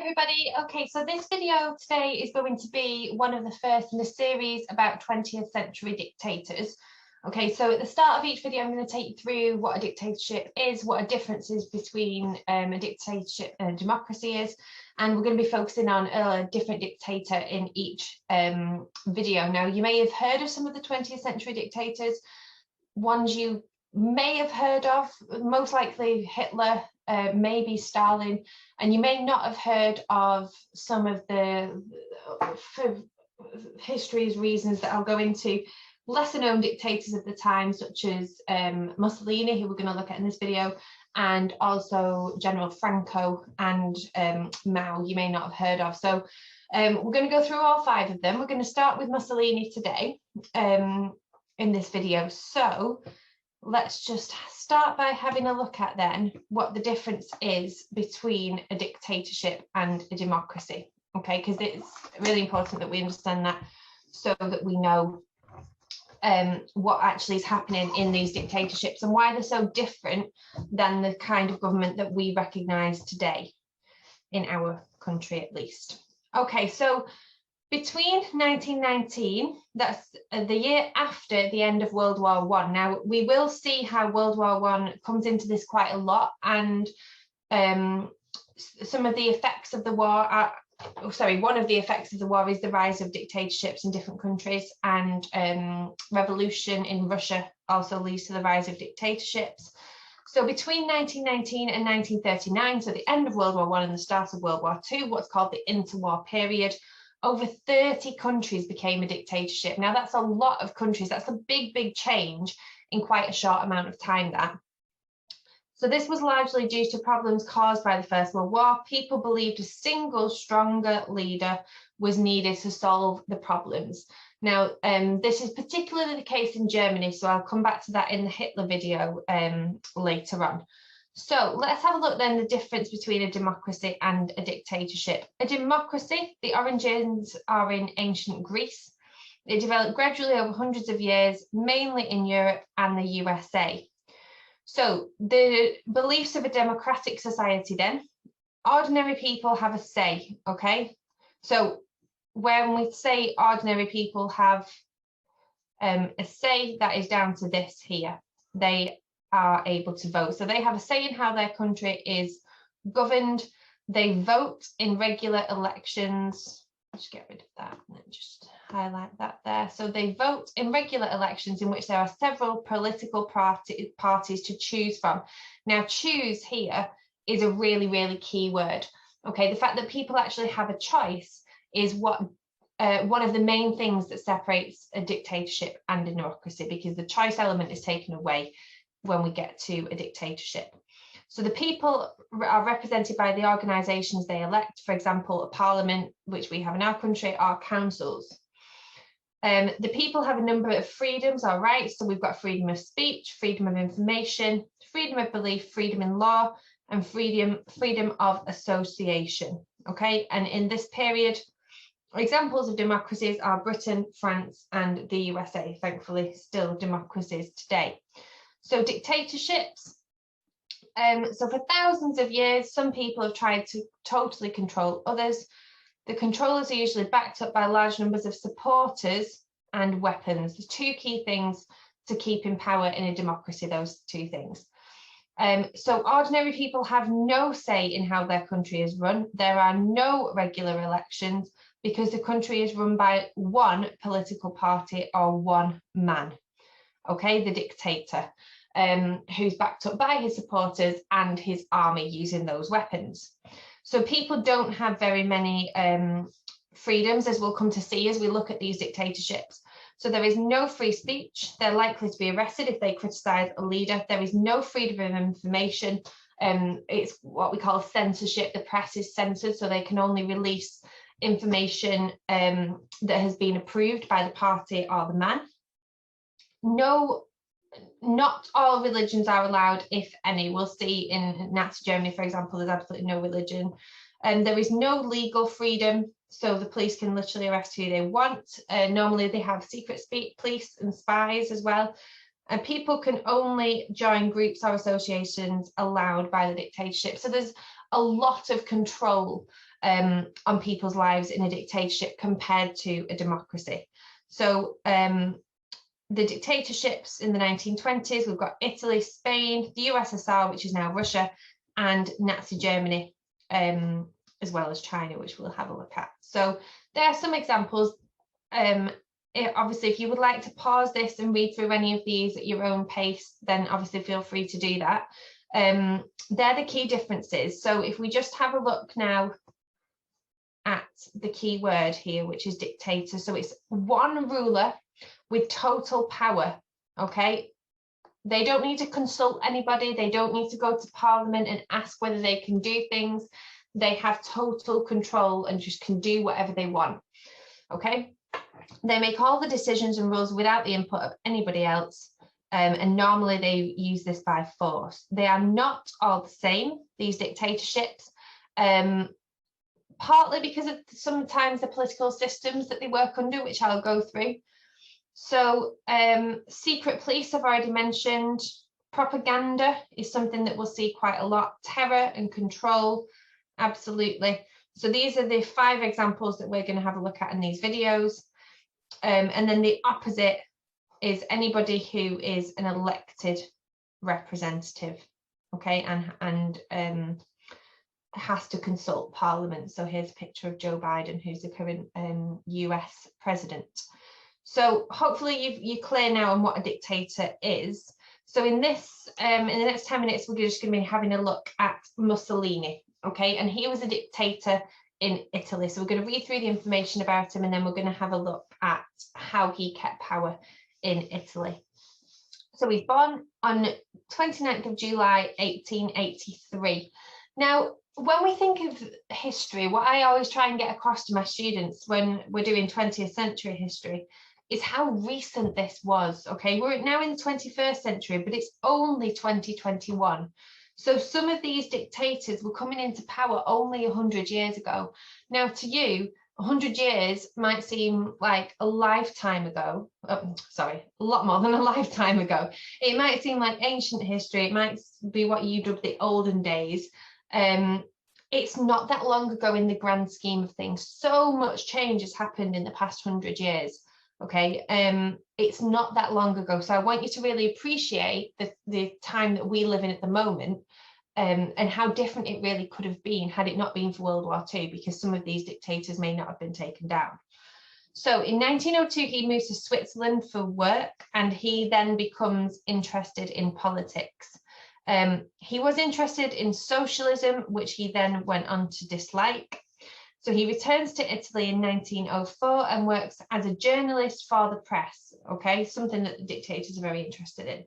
Everybody, okay, so this video today is going to be one of the first in the series about 20th century dictators. Okay, so at the start of each video I'm going to take you through what a dictatorship is, what a difference is between a dictatorship and a democracy is, and we're going to be focusing on a different dictator in each video. Now, you may have heard of some of the 20th century dictators. Ones you may have heard of, most likely Hitler, maybe Stalin, and you may not have heard of some of the history's reasons that I'll go into, lesser known dictators of the time, such as Mussolini, who we're going to look at in this video, and also General Franco and Mao, you may not have heard of. So we're going to go through all five of them. We're going to start with Mussolini today in this video. So let's just start by having a look at then what the difference is between a dictatorship and a democracy. Okay, because it's really important that we understand that so that we know what actually is happening in these dictatorships and why they're so different than the kind of government that we recognize today in our country, at least. Okay, so between 1919, that's the year after the end of World War I. Now, we will see how World War I comes into this quite a lot, and some of the effects of the war are, one of the effects of the war is the rise of dictatorships in different countries, and revolution in Russia also leads to the rise of dictatorships. So between 1919 and 1939, so the end of World War I and the start of World War II, what's called the interwar period, over 30 countries became a dictatorship. Now, that's a lot of countries. That's a big, big change in quite a short amount of time, that. So this was largely due to problems caused by the First World War. People believed a single, stronger leader was needed to solve the problems. Now, this is particularly the case in Germany, so I'll come back to that in the Hitler video later on. So let's have a look then the difference between a democracy and a dictatorship. A democracy, the origins are in ancient Greece. It developed gradually over hundreds of years, mainly in Europe and the USA. So the beliefs of a democratic society then, ordinary people have a say, okay? So when we say ordinary people have a say, that is down to this here. They are able to vote. So they have a say in how their country is governed. They vote in regular elections. Just get rid of that and just highlight that there. So they vote in regular elections in which there are several political parties to choose from. Now, choose here is a really, really key word. Okay, the fact that people actually have a choice is what one of the main things that separates a dictatorship and a democracy, because the choice element is taken away when we get to a dictatorship. So the people are represented by the organisations they elect, for example, a parliament, which we have in our country, or councils. The people have a number of freedoms or rights. So we've got freedom of speech, freedom of information, freedom of belief, freedom in law, and freedom of association. Okay, and in this period, examples of democracies are Britain, France, and the USA, thankfully still democracies today. So dictatorships, so for thousands of years, some people have tried to totally control others. The controllers are usually backed up by large numbers of supporters and weapons. There's two key things to keep in power in a democracy, those two things. So ordinary people have no say in how their country is run. There are no regular elections because the country is run by one political party or one man. Okay, the dictator, who's backed up by his supporters and his army using those weapons. So people don't have very many freedoms, as we'll come to see as we look at these dictatorships. So there is no free speech. They're likely to be arrested if they criticise a leader. There is no freedom of information. It's what we call censorship. The press is censored, so they can only release information that has been approved by the party or the man. No, not all religions are allowed, if any. We'll see in Nazi Germany, for example, there's absolutely no religion. And there is no legal freedom, so the police can literally arrest who they want. Normally they have secret police and spies as well. And people can only join groups or associations allowed by the dictatorship. So there's a lot of control on people's lives in a dictatorship compared to a democracy. So the dictatorships in the 1920s, we've got Italy, Spain, the USSR, which is now Russia, and Nazi Germany, as well as China, which we'll have a look at. So there are some examples. Obviously, if you would like to pause this and read through any of these at your own pace, then obviously feel free to do that. They're the key differences. So if we just have a look now at the key word here, which is dictator. So it's one ruler with total power, okay? They don't need to consult anybody. They don't need to go to Parliament and ask whether they can do things. They have total control and just can do whatever they want, okay? They make all the decisions and rules without the input of anybody else. And normally they use this by force. They are not all the same, these dictatorships, partly because of sometimes the political systems that they work under, which I'll go through. So secret police, I've already mentioned. Propaganda is something that we'll see quite a lot. Terror and control, absolutely. So these are the 5 examples that we're going to have a look at in these videos. And then the opposite is anybody who is an elected representative, okay, and has to consult Parliament. So here's a picture of Joe Biden, who's the current US president. So hopefully you're clear now on what a dictator is. So in this, in the next 10 minutes, we're just going to be having a look at Mussolini, okay, and he was a dictator in Italy. So we're going to read through the information about him, and then we're going to have a look at how he kept power in Italy. So he's born on 29th of July 1883. Now, when we think of history, what I always try and get across to my students when we're doing 20th century history is how recent this was, okay? We're now in the 21st century, but it's only 2021. So some of these dictators were coming into power only 100 years ago. Now, to you, 100 years might seem like a lifetime ago. Oh, sorry, a lot more than a lifetime ago. It might seem like ancient history. It might be what you dub the olden days. It's not that long ago in the grand scheme of things. So much change has happened in the past 100 years. Okay, it's not that long ago. So I want you to really appreciate the time that we live in at the moment, and how different it really could have been had it not been for World War II, because some of these dictators may not have been taken down. So in 1902, he moves to Switzerland for work, and he then becomes interested in politics. He was interested in socialism, which he then went on to dislike. So he returns to Italy in 1904 and works as a journalist for the press, okay, something that the dictators are very interested in.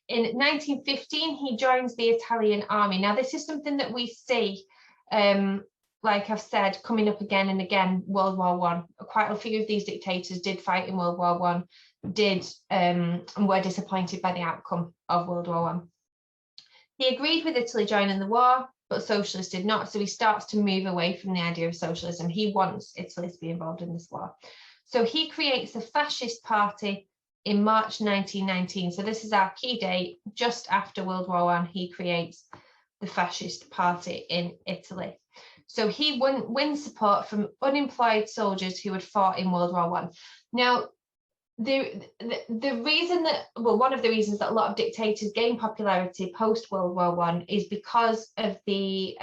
In 1915, he joins the Italian army. Now, this is something that we see, like I've said, coming up again and again, World War I. Quite a few of these dictators did fight in World War I, and were disappointed by the outcome of World War I. He agreed with Italy joining the war, but socialists did not. So he starts to move away from the idea of socialism. He wants Italy to be involved in this war. So he creates the fascist party in March 1919. So this is our key date. Just after World War I, he creates the fascist party in Italy. So he wins support from unemployed soldiers who had fought in World War I. Now, the reason that, well, one of the reasons that a lot of dictators gain popularity post World War I is because of the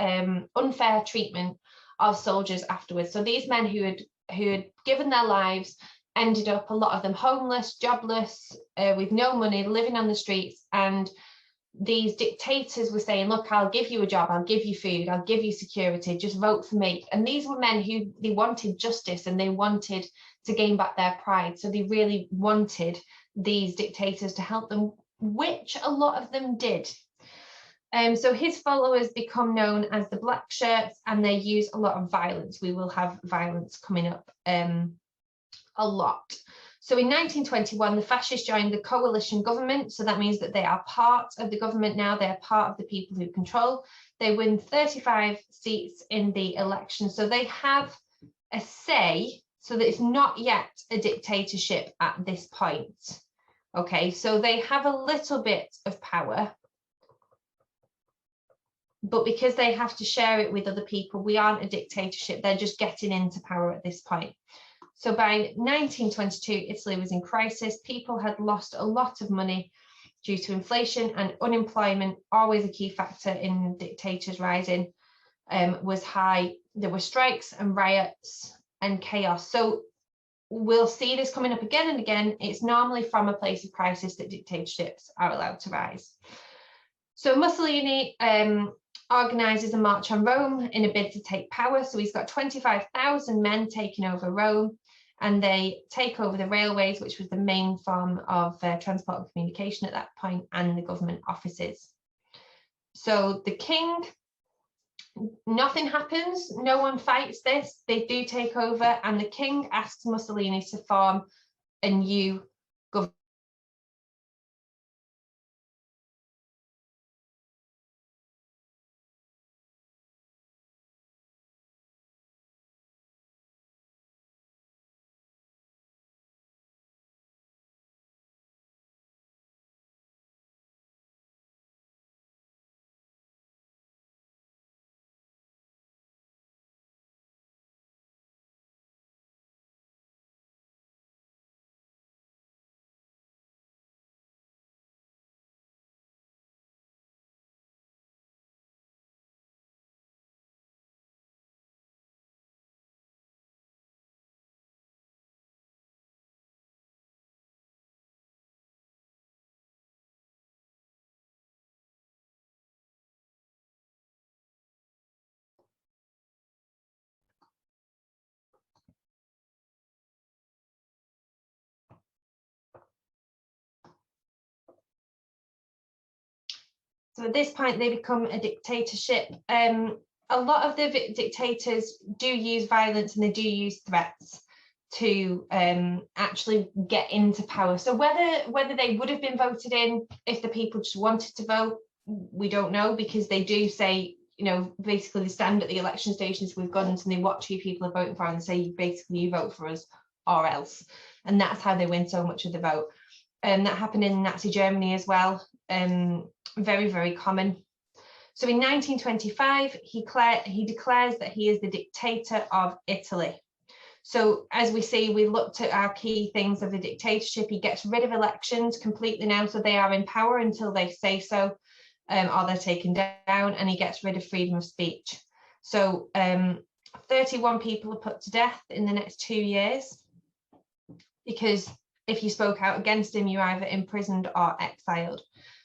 unfair treatment of soldiers afterwards. So these men who had given their lives ended up, a lot of them homeless, jobless, with no money, living on the streets, and these dictators were saying, look, I'll give you a job, I'll give you food, I'll give you security, just vote for me. And these were men who, they wanted justice and they wanted to gain back their pride. So they really wanted these dictators to help them, which a lot of them did. So his followers become known as the Black Shirts, and they use a lot of violence. We will have violence coming up a lot. So in 1921, the fascists joined the coalition government. So that means that they are part of the government now. They are part of the people who control. They win 35 seats in the election. So they have a say, so that it's not yet a dictatorship at this point. Okay, so they have a little bit of power. but because they have to share it with other people, we aren't a dictatorship. They're just getting into power at this point. So by 1922, Italy was in crisis. People had lost a lot of money due to inflation, and unemployment, always a key factor in dictators rising, was high. There were strikes and riots and chaos. So we'll see this coming up again and again. It's normally from a place of crisis that dictatorships are allowed to rise. So Mussolini organises a march on Rome in a bid to take power. So he's got 25,000 men taking over Rome, and they take over the railways, which was the main form of transport and communication at that point, and the government offices. So the king, nothing happens, no one fights this, they do take over, and the king asks Mussolini to form a new government. So at this point, they become a dictatorship. A lot of the dictators do use violence, and they do use threats to actually get into power. So whether they would have been voted in if the people just wanted to vote, we don't know, because they do say, you know, basically they stand at the election stations with guns and they watch who people are voting for and say, basically, you vote for us or else. And that's how they win so much of the vote. And that happened in Nazi Germany as well. Very, very common. So in 1925, he declares that he is the dictator of Italy. So as we see, we looked at our key things of the dictatorship. He gets rid of elections completely now, so they are in power until they say so, or they're taken down, and he gets rid of freedom of speech. So 31 people are put to death in the next 2 years, because if you spoke out against him, you're either imprisoned or exiled.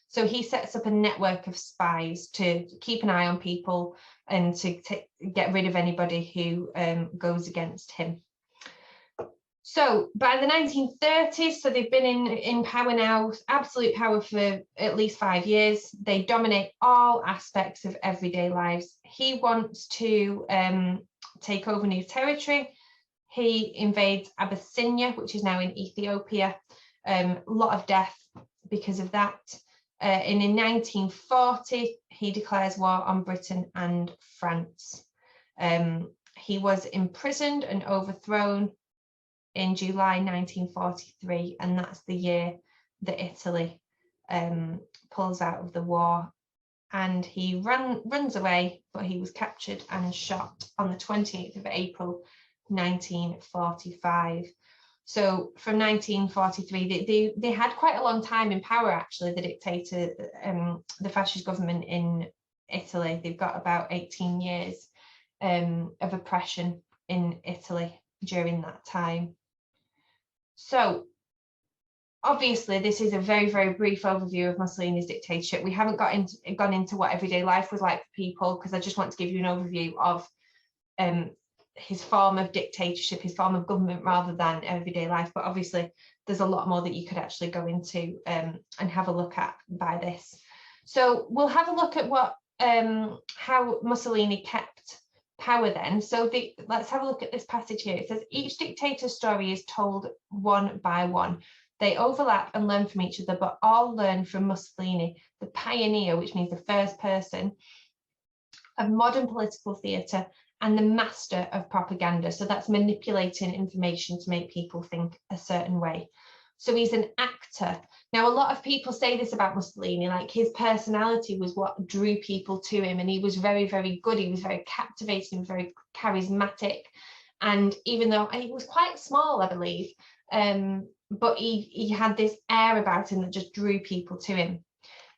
So he sets up a network of spies to keep an eye on people and to get rid of anybody who goes against him. So by the 1930s, so they've been in power now, absolute power for at least 5 years. They dominate all aspects of everyday lives. He wants to take over new territory. He invades Abyssinia, which is now in Ethiopia. A lot of death because of that. And in 1940, he declares war on Britain and France. He was imprisoned and overthrown in July 1943, and that's the year that Italy pulls out of the war. And he runs away, but he was captured and shot on the 28th of April 1945. So from 1943, they had quite a long time in power, actually, the dictator, the fascist government in Italy. They've got about 18 years of oppression in Italy during that time. So obviously, this is a very, very brief overview of Mussolini's dictatorship. We haven't gone into what everyday life was like for people, because I just want to give you an overview of his form of dictatorship, his form of government, rather than everyday life. But obviously, there's a lot more that you could actually go into and have a look at by this. So we'll have a look at what how Mussolini kept power then. So let's have a look at this passage here. It says, each dictator's story is told one by one. They overlap and learn from each other, but all learn from Mussolini, the pioneer, which means the first person of modern political theatre and the master of propaganda. So that's manipulating information to make people think a certain way. So he's an actor. Now, a lot of people say this about Mussolini, like his personality was what drew people to him, and he was very, very good. He was very captivating, very charismatic. And even though he was quite small, I believe, but he had this air about him that just drew people to him.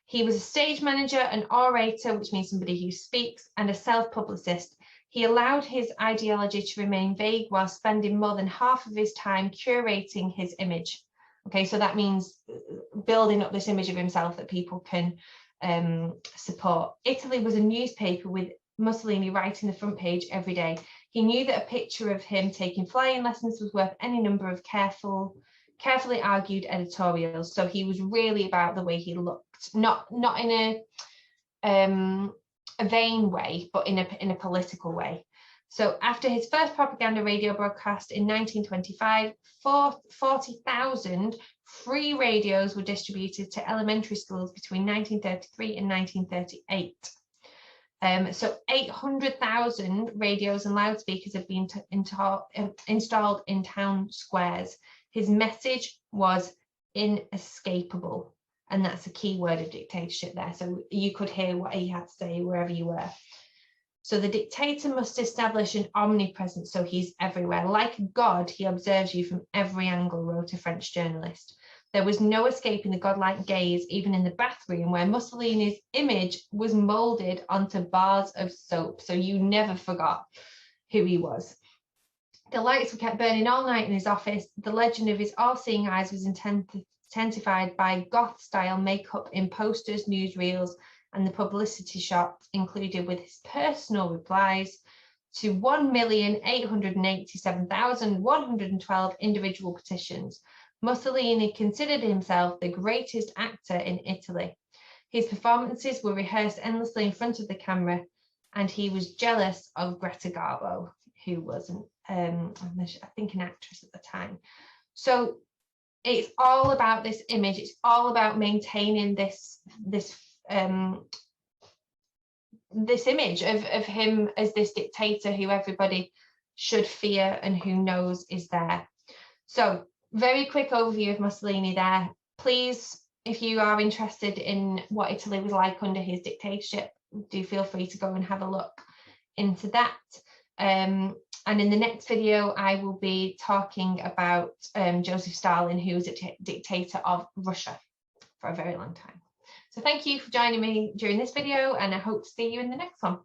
He was a stage manager, an orator, which means somebody who speaks, and a self-publicist. He allowed his ideology to remain vague while spending more than half of his time curating his image. Okay, so that means building up this image of himself that people can support. Italy was a newspaper with Mussolini writing the front page every day. He knew that a picture of him taking flying lessons was worth any number of carefully argued editorials. So he was really about the way he looked, not in a vain way, but in a political way. So after his first propaganda radio broadcast in 1925, 40,000 free radios were distributed to elementary schools between 1933 and 1938. So 800,000 radios and loudspeakers have been installed in town squares. His message was inescapable, and that's a key word of dictatorship there. So you could hear what he had to say wherever you were. So the dictator must establish an omnipresence, so he's everywhere. Like God, he observes you from every angle, wrote a French journalist. There was no escaping the godlike gaze, even in the bathroom, where Mussolini's image was moulded onto bars of soap. So you never forgot who he was. The lights were kept burning all night in his office. The legend of his all-seeing eyes was intensified by goth-style makeup in posters, newsreels, and the publicity shots included with his personal replies to 1,887,112 individual petitions. Mussolini considered himself the greatest actor in Italy. His performances were rehearsed endlessly in front of the camera, and he was jealous of Greta Garbo, who was I think an actress at the time. So it's all about this image. It's all about maintaining this image of him as this dictator who everybody should fear and who knows is there. So very quick overview of Mussolini there. Please, if you are interested in what Italy was like under his dictatorship, do feel free to go and have a look into that. And in the next video, I will be talking about Joseph Stalin, who was a dictator of Russia for a very long time. So thank you for joining me during this video, and I hope to see you in the next one.